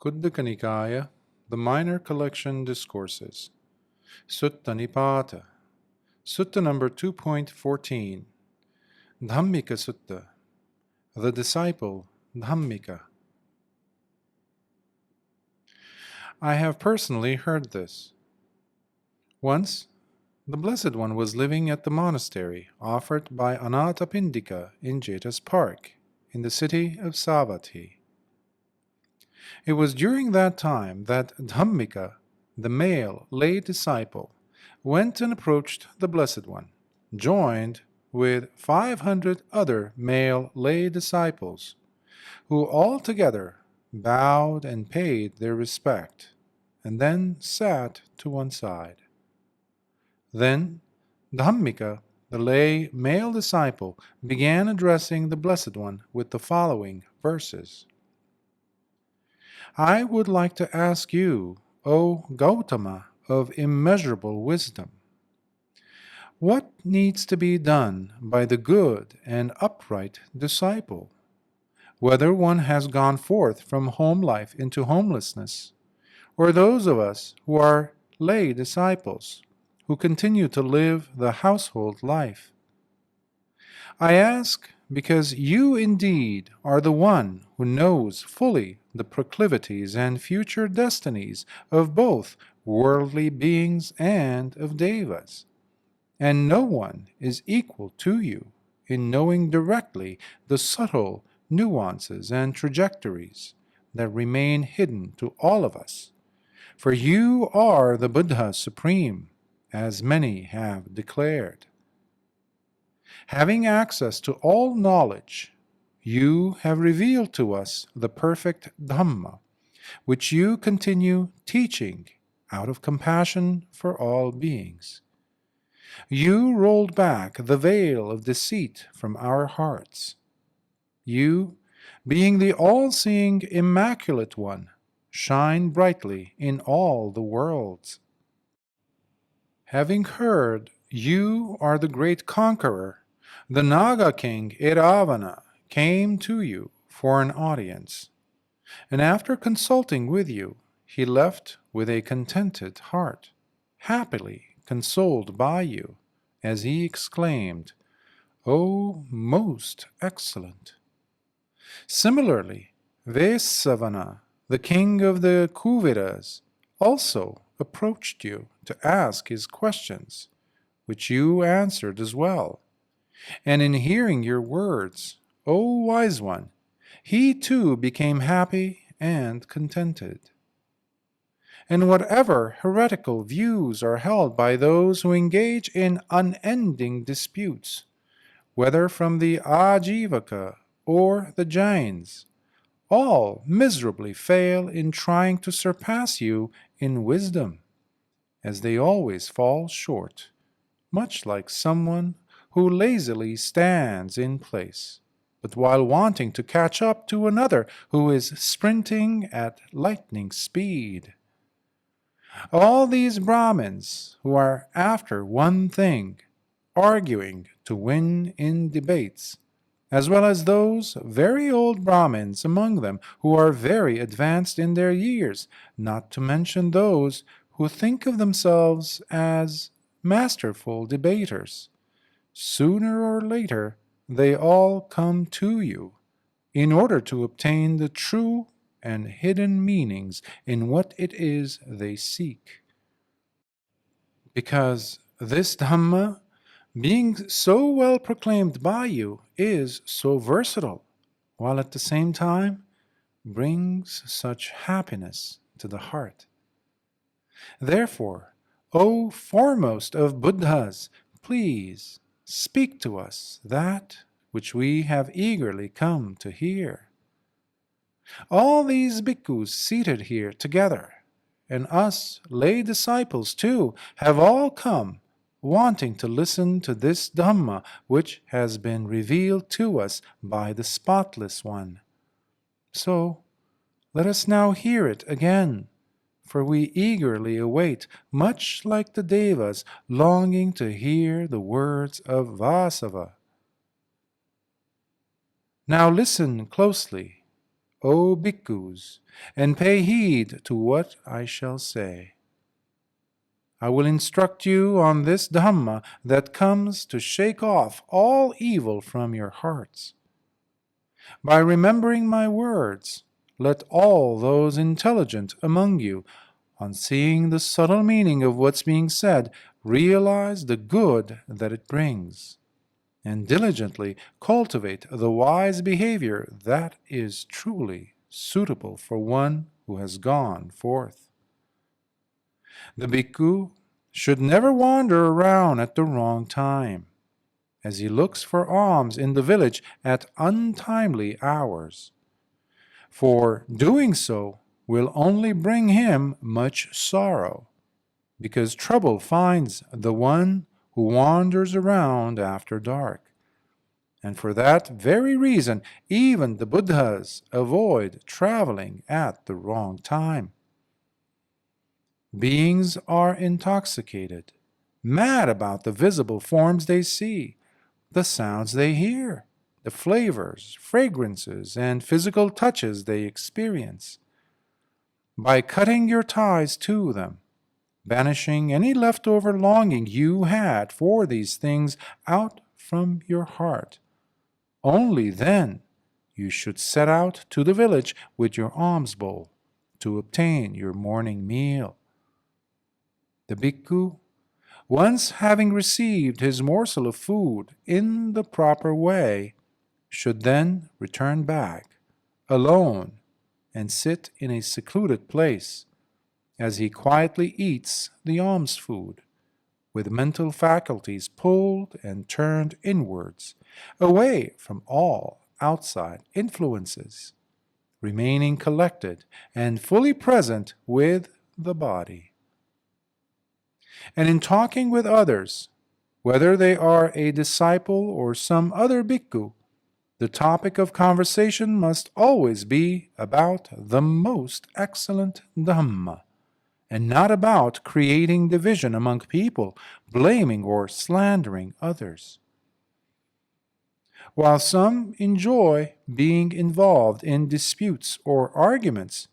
Khuddaka Nikaya, the Minor Collection Discourses, Sutta Nipāta, Sutta number 2.14, Dhammika Sutta, the disciple Dhammika. I have personally heard this. Once, the Blessed One was living at the monastery offered by Anathapindika in Jeta's Park, in the city of Savatthi. It was during that time that Dhammika, the male lay disciple, went and approached the Blessed One, joined with 500 other male lay disciples, who all together bowed and paid their respect, and then sat to one side. Then Dhammika, the lay male disciple, began addressing the Blessed One with the following verses. I would like to ask you, O Gautama of immeasurable wisdom, what needs to be done by the good and upright disciple, whether one has gone forth from home life into homelessness, or those of us who are lay disciples, who continue to live the household life? I ask because you indeed are the one who knows fully the proclivities and future destinies of both worldly beings and of devas, and no one is equal to you in knowing directly the subtle nuances and trajectories that remain hidden to all of us, for you are the Buddha Supreme, as many have declared. Having access to all knowledge, you have revealed to us the perfect Dhamma, which you continue teaching out of compassion for all beings. You rolled back the veil of deceit from our hearts. You, being the all-seeing Immaculate One, shine brightly in all the worlds. Having heard you are the great conqueror, the Naga king Iravana came to you for an audience, and after consulting with you, he left with a contented heart, happily consoled by you, as he exclaimed, O most excellent! Similarly, Vesavana, the king of the Kuviras, also approached you to ask his questions, which you answered as well. And in hearing your words, O wise one, he too became happy and contented. And whatever heretical views are held by those who engage in unending disputes, whether from the Ajivaka or the Jains, all miserably fail in trying to surpass you in wisdom, as they always fall short, much like someone who lazily stands in place, but while wanting to catch up to another who is sprinting at lightning speed. All these Brahmins who are after one thing, arguing to win in debates, as well as those very old Brahmins among them who are very advanced in their years, not to mention those who think of themselves as masterful debaters, sooner or later they all come to you in order to obtain the true and hidden meanings in what it is they seek. Because this Dhamma, being so well proclaimed by you, is so versatile, while at the same time brings such happiness to the heart. Therefore, O foremost of Buddhas, please speak to us that which we have eagerly come to hear. All these bhikkhus seated here together, and us lay disciples too, have all come wanting to listen to this Dhamma which has been revealed to us by the Spotless One. So, let us now hear it again, for we eagerly await, much like the Devas longing to hear the words of Vasava. Now listen closely, O bhikkhus, and pay heed to what I shall say. I will instruct you on this Dhamma that comes to shake off all evil from your hearts. By remembering my words, let all those intelligent among you, on seeing the subtle meaning of what's being said, realize the good that it brings, and diligently cultivate the wise behavior that is truly suitable for one who has gone forth. The bhikkhu should never wander around at the wrong time, as he looks for alms in the village at untimely hours, for doing so will only bring him much sorrow, because trouble finds the one who wanders around after dark. And for that very reason, even the Buddhas avoid traveling at the wrong time. Beings are intoxicated, mad about the visible forms they see, the sounds they hear, the flavors, fragrances, and physical touches they experience. By cutting your ties to them, banishing any leftover longing you had for these things out from your heart, only then you should set out to the village with your alms bowl to obtain your morning meal. The bhikkhu, once having received his morsel of food in the proper way, should then return back, alone, and sit in a secluded place, as he quietly eats the alms food, with mental faculties pulled and turned inwards, away from all outside influences, remaining collected and fully present with the body. And in talking with others, whether they are a disciple or some other bhikkhu, the topic of conversation must always be about the most excellent Dhamma, and not about creating division among people, blaming or slandering others. While some enjoy being involved in disputes or arguments,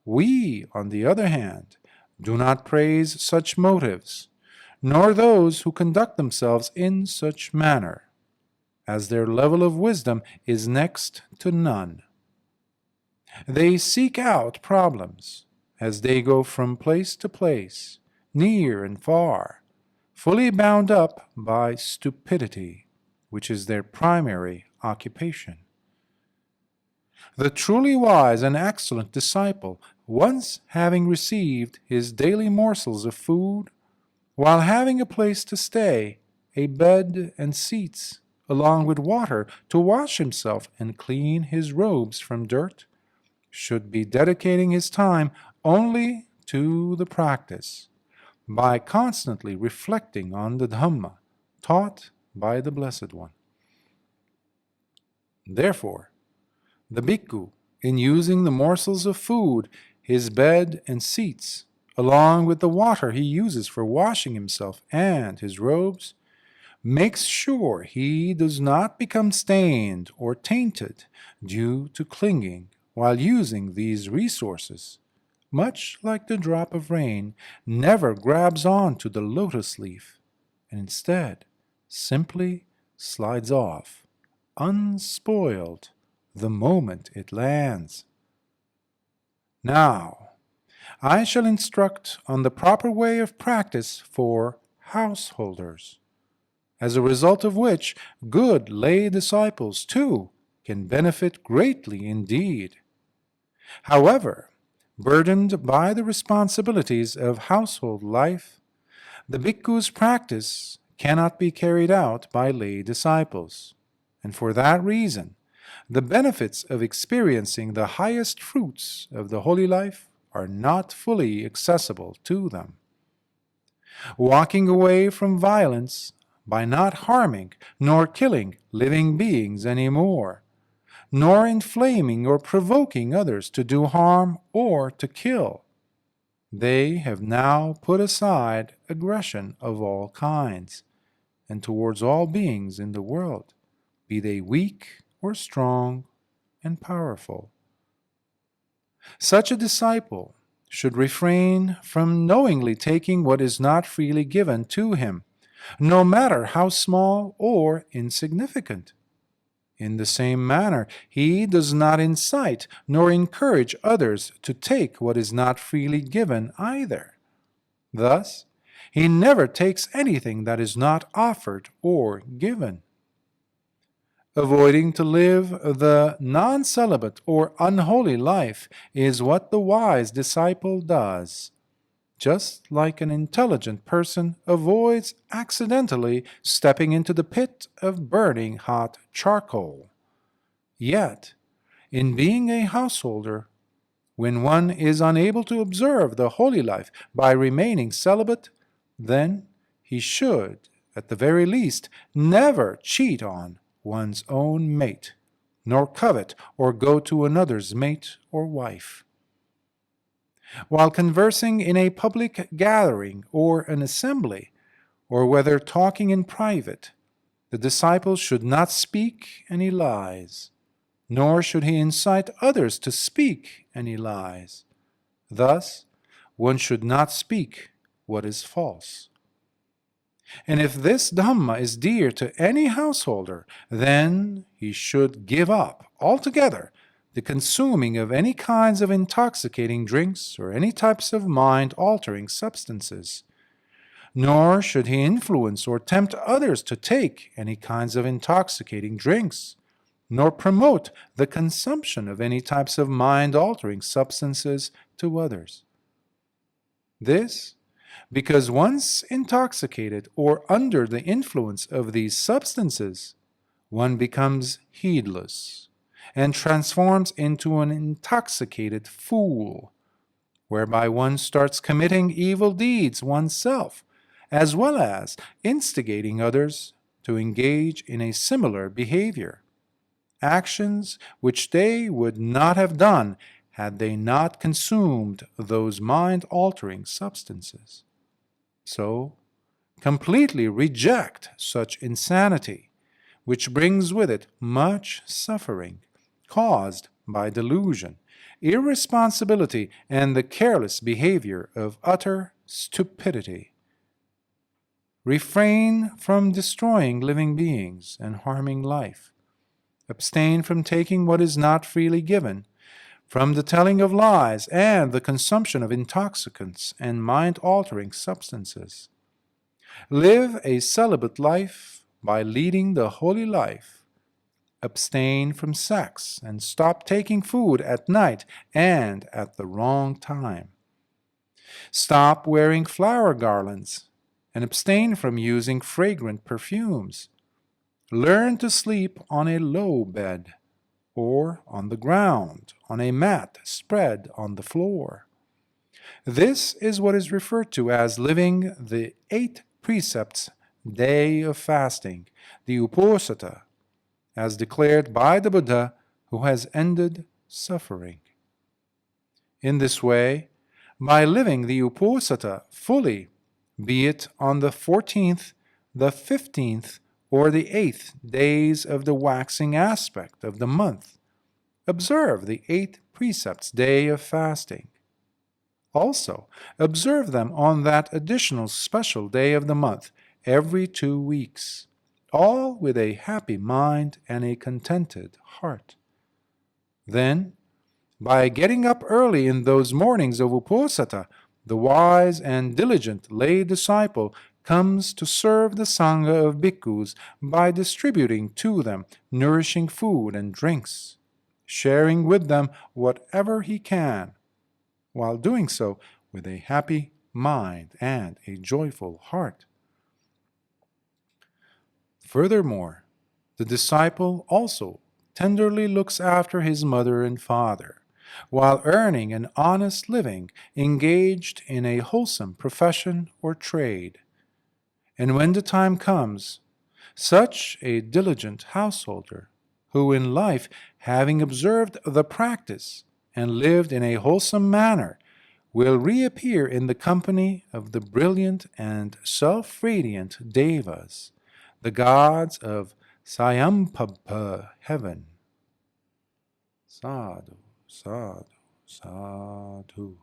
we, on the other hand, do not praise such motives, nor those who conduct themselves in such manner, as their level of wisdom is next to none. They seek out problems as they go from place to place, near and far, fully bound up by stupidity, which is their primary occupation. The truly wise and excellent disciple, once having received his daily morsels of food, while having a place to stay, a bed and seats, along with water to wash himself and clean his robes from dirt, should be dedicating his time only to the practice, by constantly reflecting on the Dhamma taught by the Blessed One. Therefore, the bhikkhu, in using the morsels of food, his bed and seats, along with the water he uses for washing himself and his robes, makes sure he does not become stained or tainted due to clinging while using these resources, much like the drop of rain never grabs on to the lotus leaf, and instead simply slides off, unspoiled, the moment it lands. Now, I shall instruct on the proper way of practice for householders, as a result of which good lay disciples, too, can benefit greatly indeed. However, burdened by the responsibilities of household life, the bhikkhu's practice cannot be carried out by lay disciples, and for that reason, the benefits of experiencing the highest fruits of the holy life are not fully accessible to them. Walking away from violence by not harming nor killing living beings any more, nor inflaming or provoking others to do harm or to kill, they have now put aside aggression of all kinds, and towards all beings in the world, be they weak or strong and powerful. Such a disciple should refrain from knowingly taking what is not freely given to him, no matter how small or insignificant. In the same manner, he does not incite nor encourage others to take what is not freely given either. Thus, he never takes anything that is not offered or given. Avoiding to live the non-celibate or unholy life is what the wise disciple does, just like an intelligent person avoids accidentally stepping into the pit of burning hot charcoal. Yet, in being a householder, when one is unable to observe the holy life by remaining celibate, then he should, at the very least, never cheat on one's own mate, nor covet or go to another's mate or wife. While conversing in a public gathering or an assembly, or whether talking in private, the disciple should not speak any lies, nor should he incite others to speak any lies. Thus, one should not speak what is false. And if this Dhamma is dear to any householder, then he should give up altogether the consuming of any kinds of intoxicating drinks or any types of mind-altering substances. Nor should he influence or tempt others to take any kinds of intoxicating drinks, nor promote the consumption of any types of mind-altering substances to others. This, because once intoxicated or under the influence of these substances, one becomes heedless and transforms into an intoxicated fool, whereby one starts committing evil deeds oneself, as well as instigating others to engage in a similar behavior, actions which they would not have done had they not consumed those mind-altering substances. So, completely reject such insanity, which brings with it much suffering, caused by delusion, irresponsibility, and the careless behavior of utter stupidity. Refrain from destroying living beings and harming life. Abstain from taking what is not freely given, from the telling of lies and the consumption of intoxicants and mind-altering substances. Live a celibate life by leading the holy life. Abstain from sex and stop taking food at night and at the wrong time. Stop wearing flower garlands and abstain from using fragrant perfumes. Learn to sleep on a low bed or on the ground, on a mat spread on the floor. This is what is referred to as living the 8 precepts day of fasting, the Uposatha, as declared by the Buddha who has ended suffering. In this way, by living the Uposatha fully, be it on the 14th, the 15th, or the 8th days of the waxing aspect of the month, observe the 8 precepts day of fasting. Also, observe them on that additional special day of the month every 2 weeks, all with a happy mind and a contented heart. Then, by getting up early in those mornings of Uposatha, the wise and diligent lay disciple comes to serve the Sangha of bhikkhus by distributing to them nourishing food and drinks, sharing with them whatever he can, while doing so with a happy mind and a joyful heart. Furthermore, the disciple also tenderly looks after his mother and father, while earning an honest living engaged in a wholesome profession or trade. And when the time comes, such a diligent householder, who in life, having observed the practice and lived in a wholesome manner, will reappear in the company of the brilliant and self-radiant devas, the gods of Sayampabha heaven. Sadhu, sadhu, Sadhu.